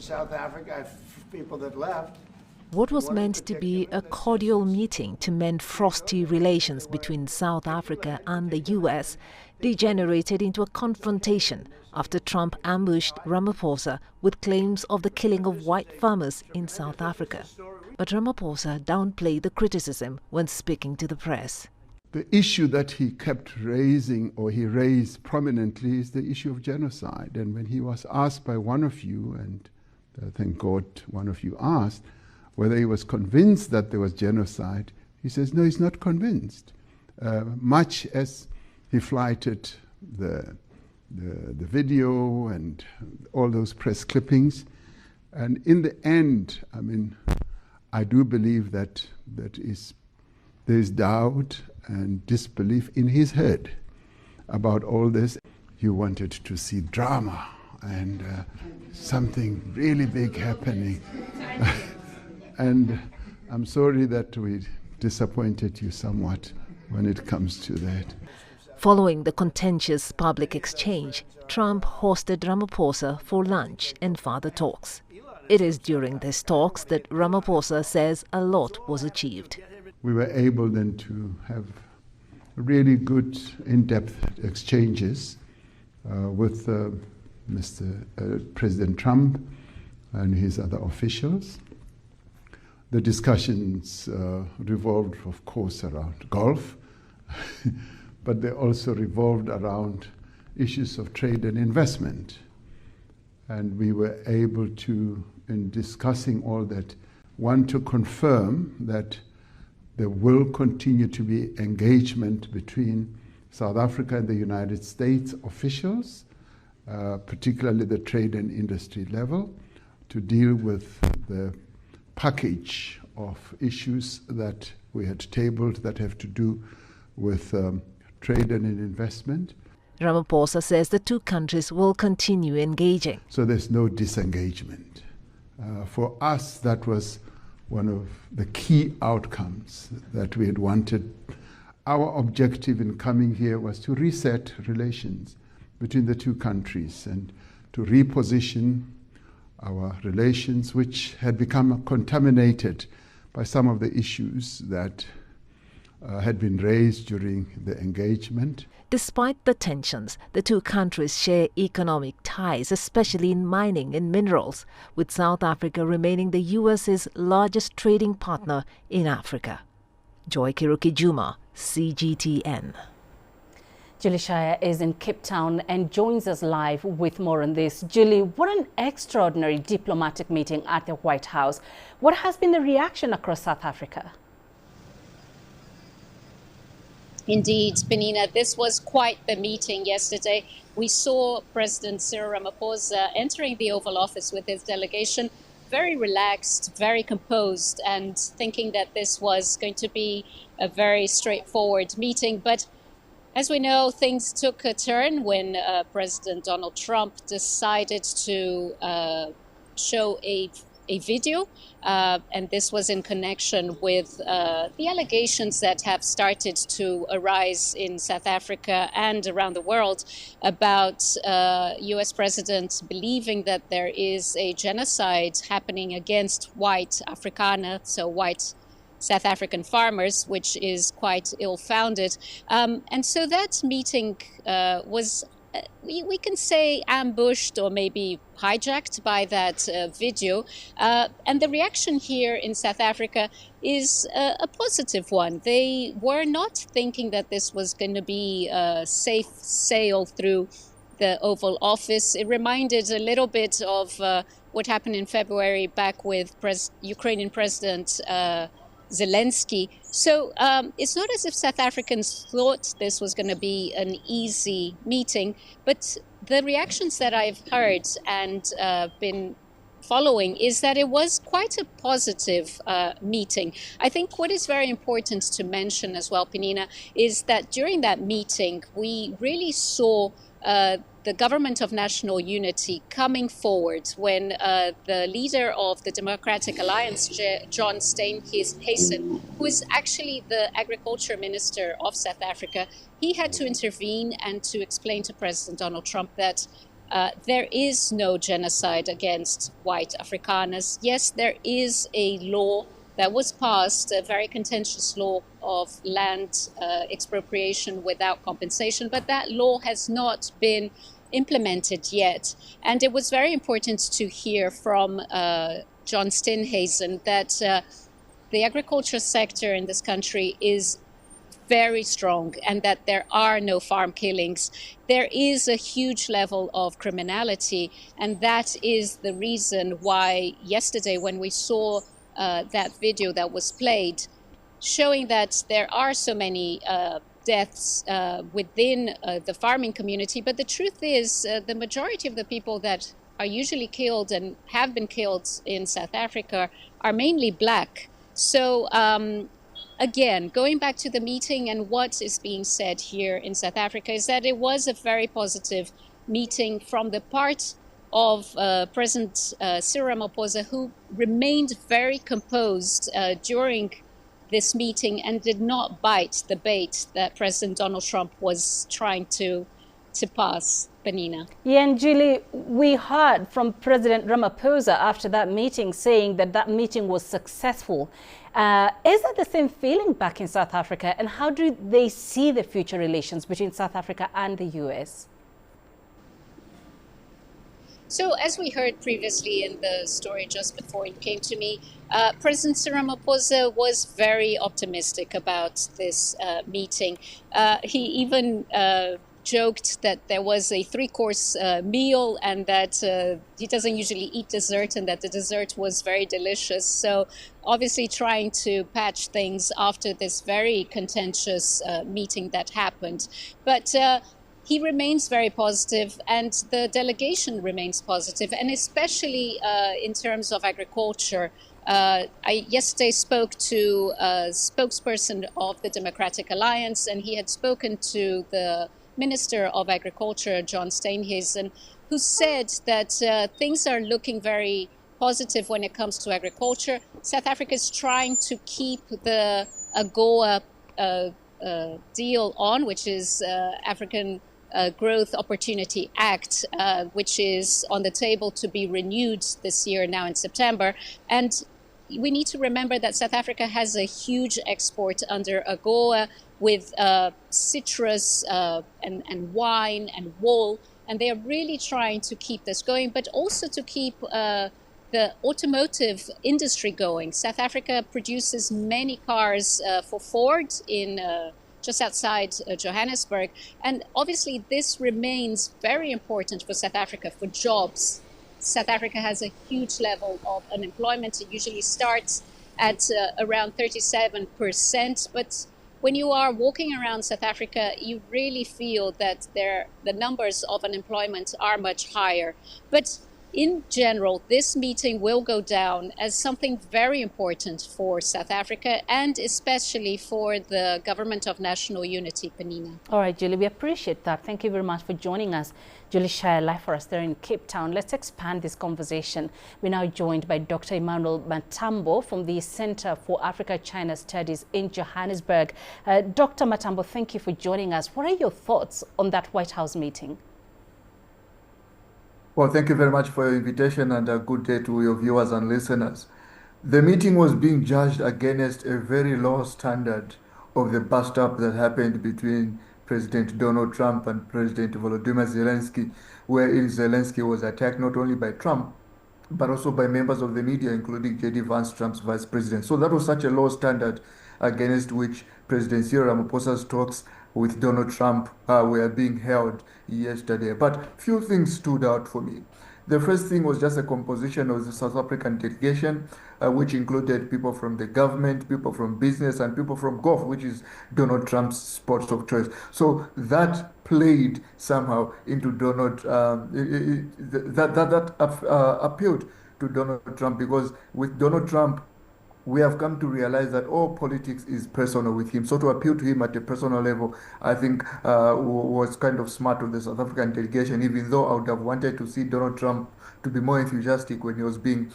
South Africa, I have people that left. What was meant to be a cordial meeting to mend frosty relations between South Africa and the U.S. degenerated into a confrontation after Trump ambushed Ramaphosa with claims of the killing of white farmers in South Africa. But Ramaphosa downplayed the criticism when speaking to the press. The issue that he kept raising, or he raised prominently, is the issue of genocide. And when he was asked by one of you, and thank God one of you asked, whether he was convinced that there was genocide, he says, no, he's not convinced. Much as he flighted the video and all those press clippings. And in the end, I mean, I do believe that there is doubt and disbelief in his head about all this. You wanted to see drama and something really big happening. And I'm sorry that we disappointed you somewhat when it comes to that. Following the contentious public exchange, Trump hosted Ramaphosa for lunch and further talks. It is during these talks that Ramaphosa says a lot was achieved. We were able then to have really good in-depth exchanges with Mr. President Trump and his other officials. The discussions revolved, of course, around golf, but they also revolved around issues of trade and investment. And we were able to, in discussing all that, one, to confirm that there will continue to be engagement between South Africa and the United States officials, particularly the trade and industry level, to deal with the package of issues that we had tabled that have to do with trade and investment. Ramaphosa says the two countries will continue engaging. So there's no disengagement. For us, that was one of the key outcomes that we had wanted. Our objective in coming here was to reset relations between the two countries and to reposition our relations, which had become contaminated by some of the issues that had been raised during the engagement. Despite the tensions, the two countries share economic ties, especially in mining and minerals, with South Africa remaining the US's largest trading partner in Africa. Joy Kiruki-Juma, CGTN. Julie Shire is in Cape Town and joins us live with more on this. Julie, what an extraordinary diplomatic meeting at the White House. What has been the reaction across South Africa? Indeed, Penina, this was quite the meeting yesterday. We saw President Cyril Ramaphosa entering the Oval Office with his delegation, very relaxed, very composed, and thinking that this was going to be a very straightforward meeting. But as we know, things took a turn when President Donald Trump decided to show a video, and this was in connection with the allegations that have started to arise in South Africa and around the world about U.S. President believing that there is a genocide happening against white Afrikaner, so white South African farmers, which is quite ill-founded. And so that meeting was, we can say, ambushed or maybe hijacked by that video. And the reaction here in South Africa is a positive one. They were not thinking that this was going to be a safe sail through the Oval Office. It reminded a little bit of what happened in February back with Ukrainian President Zelensky. So it's not as if South Africans thought this was going to be an easy meeting, but the reactions that I've heard and been following is that it was quite a positive meeting. I think what is very important to mention as well, Penina, is that during that meeting, we really saw the Government of National Unity coming forward when the leader of the Democratic Alliance, John Steenhuisen, who is actually the Agriculture Minister of South Africa, he had to intervene and to explain to President Donald Trump that there is no genocide against white Afrikaners. Yes, there is a law that was passed, a very contentious law of land expropriation without compensation, but that law has not been implemented yet. And it was very important to hear from John Steenhuisen that the agriculture sector in this country is very strong and that there are no farm killings. There is a huge level of criminality, and that is the reason why yesterday when we saw that video that was played showing that there are so many deaths within the farming community, but the truth is the majority of the people that are usually killed and have been killed in South Africa are mainly black. So again, going back to the meeting and what is being said here in South Africa is that it was a very positive meeting from the part of President Cyril Ramaphosa, who remained very composed during this meeting and did not bite the bait that President Donald Trump was trying to pass. Penina. Yeah, and Julie, we heard from President Ramaphosa after that meeting saying that that meeting was successful. Is that the same feeling back in South Africa? And how do they see the future relations between South Africa and the U.S.? So as we heard previously in the story just before it came to me, President Cyril Ramaphosa was very optimistic about this meeting. He even joked that there was a three-course meal and that he doesn't usually eat dessert and that the dessert was very delicious. So obviously trying to patch things after this very contentious meeting that happened. But he remains very positive and the delegation remains positive, and especially in terms of agriculture. I yesterday spoke to a spokesperson of the Democratic Alliance, and he had spoken to the Minister of Agriculture, John Steenhuisen, who said that things are looking very positive when it comes to agriculture. South Africa is trying to keep the AGOA deal on, which is African Growth Opportunity Act, which is on the table to be renewed this year, now in September. And we need to remember that South Africa has a huge export under AGOA with citrus and wine and wool, and they are really trying to keep this going, but also to keep the automotive industry going. South Africa produces many cars for Ford in just outside Johannesburg, and obviously this remains very important for South Africa for jobs. South Africa has a huge level of unemployment. It usually starts at around 37%, but when you are walking around South Africa, you really feel that the numbers of unemployment are much higher. But in general, this meeting will go down as something very important for South Africa and especially for the Government of National Unity, Penina. All right, Julie, we appreciate that. Thank you very much for joining us. Julie Shire, live for us there in Cape Town. Let's expand this conversation. We're now joined by Dr. Emanuel Matambbo from the Center for Africa-China Studies in Johannesburg. Dr. Matambbo, thank you for joining us. What are your thoughts on that White House meeting? Well, thank you very much for your invitation and a good day to your viewers and listeners. The meeting was being judged against a very low standard of the bust-up that happened between President Donald Trump and President Volodymyr Zelensky, wherein Zelensky was attacked not only by Trump, but also by members of the media, including J.D. Vance, Trump's vice president. So that was such a low standard against which President Cyril Ramaphosa's talks with Donald Trump were being held yesterday. But few things stood out for me. The first thing was just the composition of the South African delegation, which included people from the government, people from business, and people from golf, which is Donald Trump's sport of choice. So that played somehow into Donald, that appealed to Donald Trump, because with Donald Trump, we have come to realize that all politics is personal with him. So to appeal to him at a personal level, I think was kind of smart of the South African delegation, even though I would have wanted to see Donald Trump to be more enthusiastic when he was being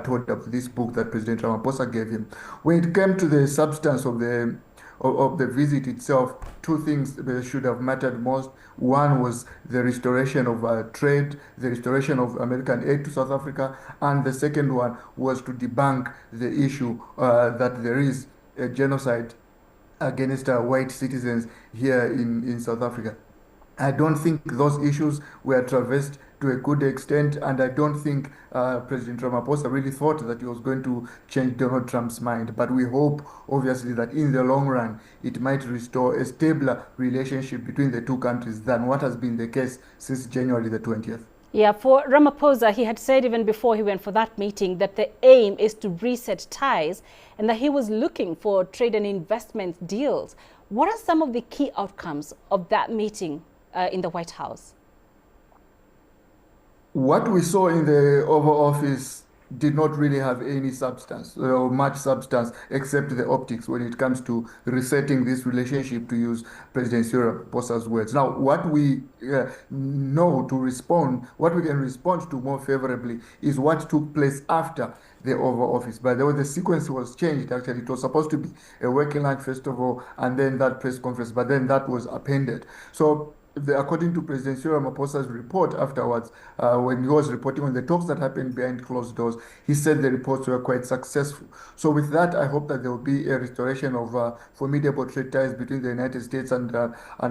told of this book that President Ramaphosa gave him. When it came to the substance of the of the visit itself, two things that should have mattered most. One was the restoration of trade, the restoration of American aid to South Africa, and the second one was to debunk the issue that there is a genocide against white citizens here in South Africa. I don't think those issues were traversed to a good extent, and I don't think President Ramaphosa really thought that he was going to change Donald Trump's mind. But we hope, obviously, that in the long run, it might restore a stabler relationship between the two countries than what has been the case since January the 20th. Yeah, for Ramaphosa, he had said even before he went for that meeting that the aim is to reset ties and that he was looking for trade and investment deals. What are some of the key outcomes of that meeting in the White House? What we saw in the Oval Office did not really have any substance or much substance except the optics when it comes to resetting this relationship, to use President Cyril Ramaphosa's words. Now, what we know to respond, what we can respond to more favorably is what took place after the Oval Office. By the way, the sequence was changed. Actually, it was supposed to be a working lunch first of all, and then that press conference, but then that was appended. So according to President Cyril Ramaphosa's report afterwards, when he was reporting on the talks that happened behind closed doors, he said the reports were quite successful. So with that, I hope that there will be a restoration of formidable trade ties between the United States and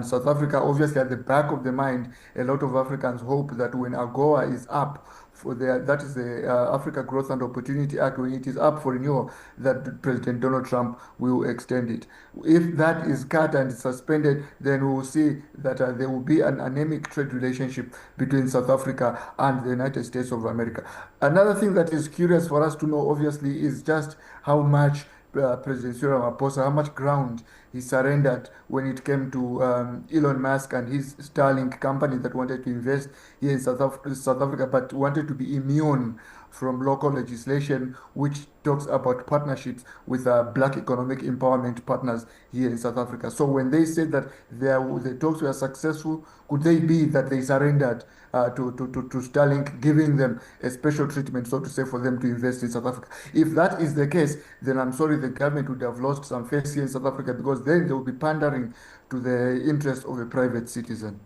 South Africa. Obviously, at the back of the mind, a lot of Africans hope that when AGOA is up, that is the Africa Growth and Opportunity Act, when it is up for renewal, that President Donald Trump will extend it. If that is cut and suspended, then we will see that there will be an anemic trade relationship between South Africa and the United States of America. Another thing that is curious for us to know, obviously, is just how much President Cyril Ramaphosa, how much ground he surrendered when it came to Elon Musk and his Starlink company that wanted to invest here in South Africa, but wanted to be immune from local legislation which talks about partnerships with black economic empowerment partners here in South Africa. So when they said that the talks were successful, could they be that they surrendered to Starlink, giving them a special treatment, so to say, for them to invest in South Africa? If that is the case, then I'm sorry, the government would have lost some face here in South Africa, because then they will be pandering to the interest of a private citizen.